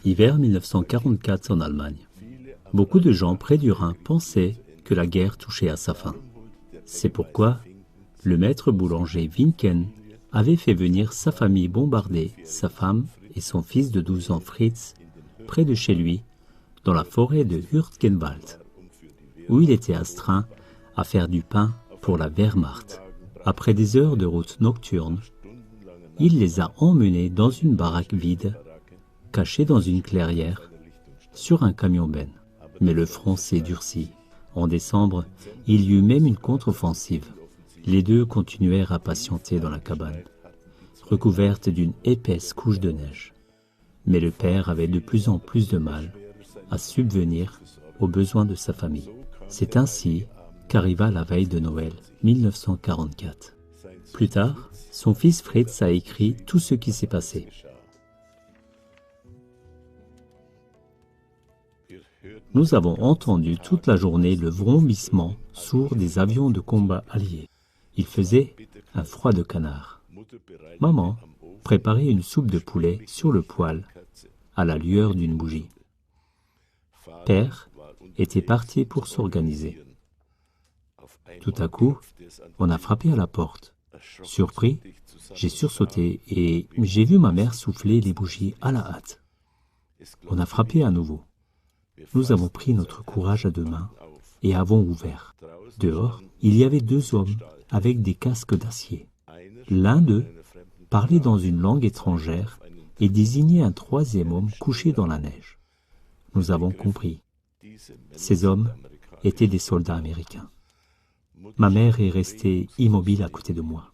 Hiver 1944 en Allemagne. Beaucoup de gens près du Rhin pensaient que la guerre touchait à sa fin. C'est pourquoi le maître boulanger Winken avait fait venir sa famille bombarder sa femme et son fils de 12 ans Fritz près de chez lui, dans la forêt de Hürtgenwald, où il était astreint à faire du pain pour la Wehrmacht. Après des heures de route nocturne, il les a emmenés dans une baraque vide, cachée dans une clairière, sur un camion-benne. Mais le front s'est durci. En décembre, il y eut même une contre-offensive. Les deux continuèrent à patienter dans la cabane, recouverte d'une épaisse couche de neige. Mais le père avait de plus en plus de mal à subvenir aux besoins de sa famille. C'est ainsi qu'arriva la veille de Noël 1944. Plus tard, son fils Fritz a écrit tout ce qui s'est passé. Nous avons entendu toute la journée le vrombissement sourd des avions de combat alliés. Il faisait un froid de canard. Maman préparait une soupe de poulet sur le poêle à la lueur d'une bougie. Père était parti pour s'organiser. Tout à coup, on a frappé à la porte. Surpris, j'ai sursauté et j'ai vu ma mère souffler les bougies à la hâte. On a frappé à nouveau. Nous avons pris notre courage à deux mains et avons ouvert. Dehors, il y avait deux hommes avec des casques d'acier. L'un d'eux parlait dans une langue étrangère et désignait un troisième homme couché dans la neige. Nous avons compris. Ces hommes étaient des soldats américains. Ma mère est restée immobile à côté de moi.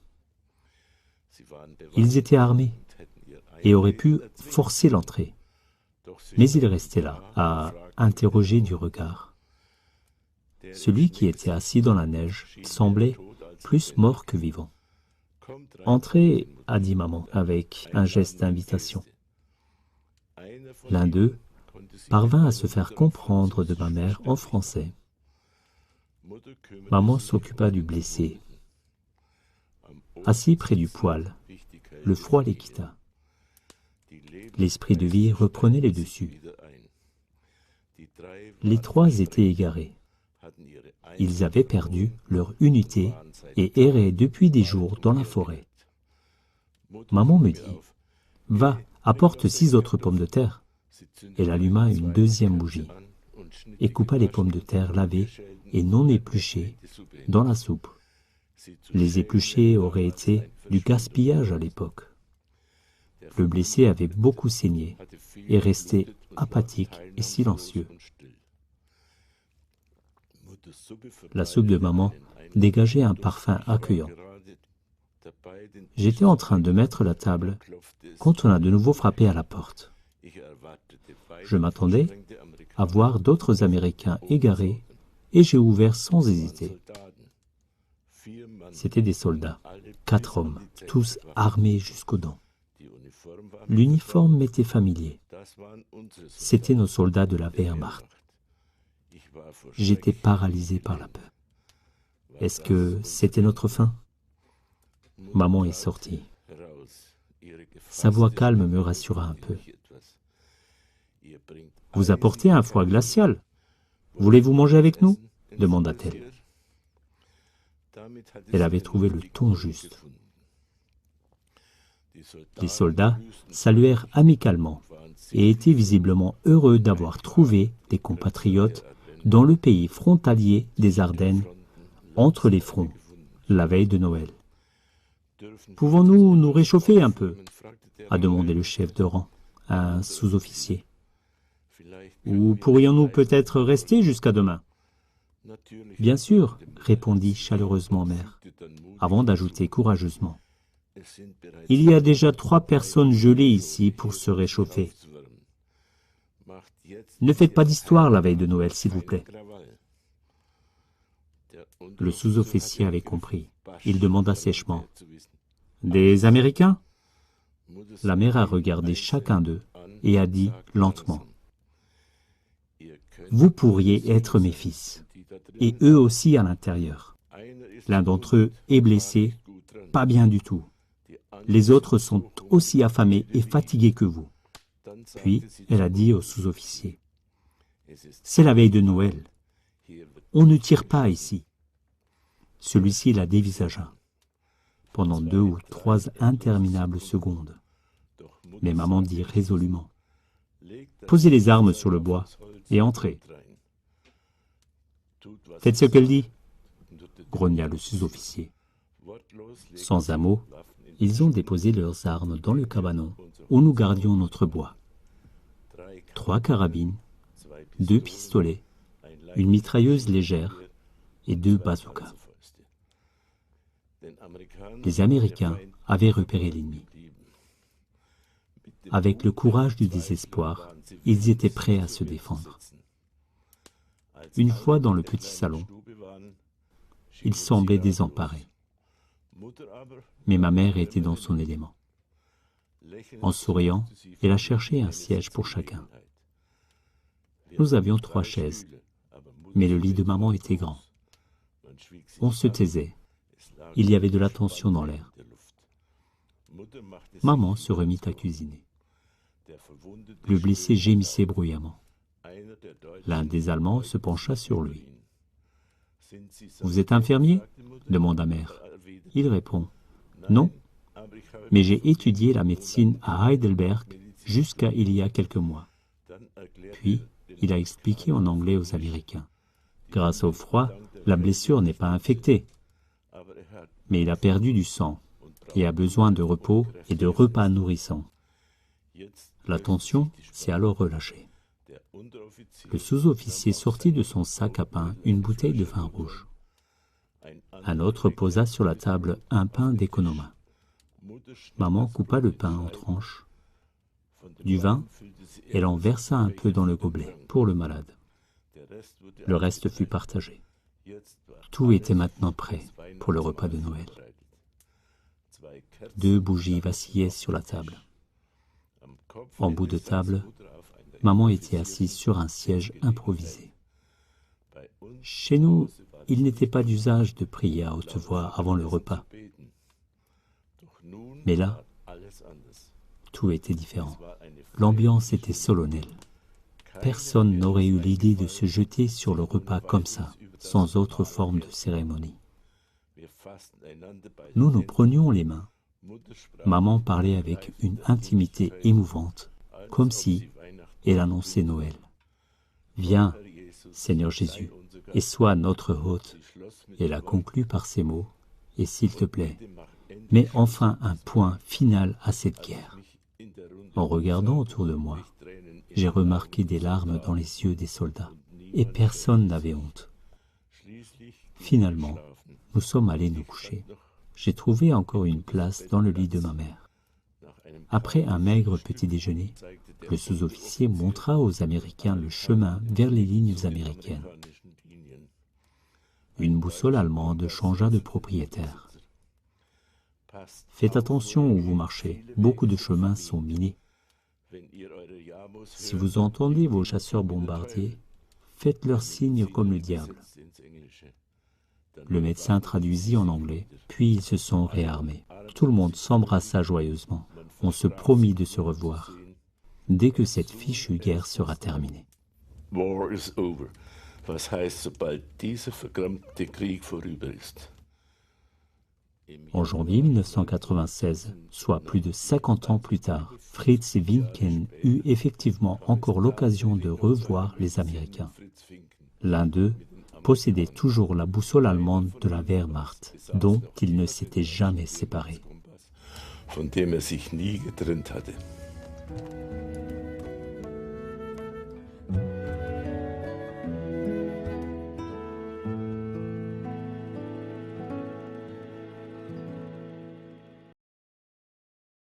Ils étaient armés et auraient pu forcer l'entrée. Mais ils restaient là, à interroger du regard. Celui qui était assis dans la neige semblait plus mort que vivant. « Entrez » a dit maman avec un geste d'invitation. L'un d'eux parvint à se faire comprendre de ma mère en français. Maman s'occupa du blessé. Assis près du poêle, le froid les quitta. L'esprit de vie reprenait le dessus. Les trois étaient égarés. Ils avaient perdu leur unité et erraient depuis des jours dans la forêt. Maman me dit, « Va, apporte 6 autres pommes de terre. » Elle alluma une deuxième bougie et coupa les pommes de terre lavées et non épluchées dans la soupe. Les épluchées auraient été du gaspillage à l'époque. Le blessé avait beaucoup saigné et restait apathique et silencieux. La soupe de maman dégageait un parfum accueillant. J'étais en train de mettre la table quand on a de nouveau frappé à la porte. Je m'attendais à voir d'autres Américains égarés et j'ai ouvert sans hésiter. C'étaient des soldats, 4 hommes, tous armés jusqu'aux dents. L'uniforme m'était familier. C'étaient nos soldats de la Wehrmacht. J'étais paralysé par la peur. Est-ce que c'était notre fin? Maman est sortie. Sa voix calme me rassura un peu. « Vous apportez un froid glacial. Voulez-vous manger avec nous ?» demanda-t-elle. Elle avait trouvé le ton juste. Les soldats saluèrent amicalement et étaient visiblement heureux d'avoir trouvé des compatriotes dans le pays frontalier des Ardennes, entre les fronts, la veille de Noël. « Pouvons-nous nous réchauffer un peu ?» a demandé le chef de rang, un sous-officier. « Ou pourrions-nous peut-être rester jusqu'à demain ?»« Bien sûr, » répondit chaleureusement mère, avant d'ajouter courageusement. « Il y a déjà 3 personnes gelées ici pour se réchauffer. Ne faites pas d'histoire la veille de Noël, s'il vous plaît. » Le sous-officier avait compris. Il demanda sèchement. « Des Américains ?» La mère a regardé chacun d'eux et a dit lentement. « Vous pourriez être mes fils, et eux aussi à l'intérieur. L'un d'entre eux est blessé, pas bien du tout. les autres sont aussi affamés et fatigués que vous. Puis, elle a dit au sous-officier, c'est la veille de Noël. On ne tire pas ici. Celui-ci la dévisagea pendant 2 ou 3 interminables secondes. Mais maman dit résolument, posez les armes sur le bois et entrez. Faites ce qu'elle dit, grogna le sous-officier. Sans un mot, ils ont déposé leurs armes dans le cabanon où nous gardions notre bois. 3 carabines, 2 pistolets, une mitrailleuse légère et 2 bazookas. Les Américains avaient repéré l'ennemi. Avec le courage du désespoir, ils étaient prêts à se défendre. Une fois dans le petit salon, ils semblaient désemparés. Mais ma mère était dans son élément. En souriant, elle a cherché un siège pour chacun. Nous avions 3 chaises, mais le lit de maman était grand. On se taisait. Il y avait de la tension dans l'air. Maman se remit à cuisiner. Le blessé gémissait bruyamment. L'un des Allemands se pencha sur lui. « Vous êtes infirmier » demanda mère. Il répond « Non, mais j'ai étudié la médecine à Heidelberg jusqu'à il y a quelques mois. » Puis, il a expliqué en anglais aux Américains. Grâce au froid, la blessure n'est pas infectée. Mais il a perdu du sang et a besoin de repos et de repas nourrissants. La tension s'est alors relâchée. Le sous-officier sortit de son sac à pain une bouteille de vin rouge. Un autre posa sur la table un pain d'Economa. Maman coupa le pain en tranches. Du vin, elle en versa un peu dans le gobelet pour le malade. Le reste fut partagé. Tout était maintenant prêt pour le repas de Noël. 2 bougies vacillaient sur la table. En bout de table, maman était assise sur un siège improvisé. Chez nous, il n'était pas d'usage de prier à haute voix avant le repas. Mais là, tout était différent. L'ambiance était solennelle. Personne n'aurait eu l'idée de se jeter sur le repas comme ça, sans autre forme de cérémonie. Nous nous prenions les mains. Maman parlait avec une intimité émouvante, comme si elle annonçait Noël. « Viens, Seigneur Jésus, et sois notre hôte. » Elle a conclu par ces mots, « Et s'il te plaît, mets enfin un point final à cette guerre. » En regardant autour de moi, j'ai remarqué des larmes dans les yeux des soldats, et personne n'avait honte. Finalement, nous sommes allés nous coucher. J'ai trouvé encore une place dans le lit de ma mère. Après un maigre petit déjeuner, le sous-officier montra aux Américains le chemin vers les lignes américaines. Une boussole allemande changea de propriétaire. Faites attention où vous marchez, beaucoup de chemins sont minés. Si vous entendez vos chasseurs bombardiers, faites-leur signe comme le diable. Le médecin traduisit en anglais, puis ils se sont réarmés. Tout le monde s'embrassa joyeusement. On se promit de se revoir dès que cette fichue guerre sera terminée. War is over. Was heißt, sobald dieser verdammte Krieg vorüber ist? En janvier 1996, soit plus de 50 ans plus tard, Fritz Winken eut effectivement encore l'occasion de revoir les Américains. L'un d'eux possédait toujours la boussole allemande de la Wehrmacht, dont il ne s'était jamais séparé. Von dem sich nie getrennt hatte.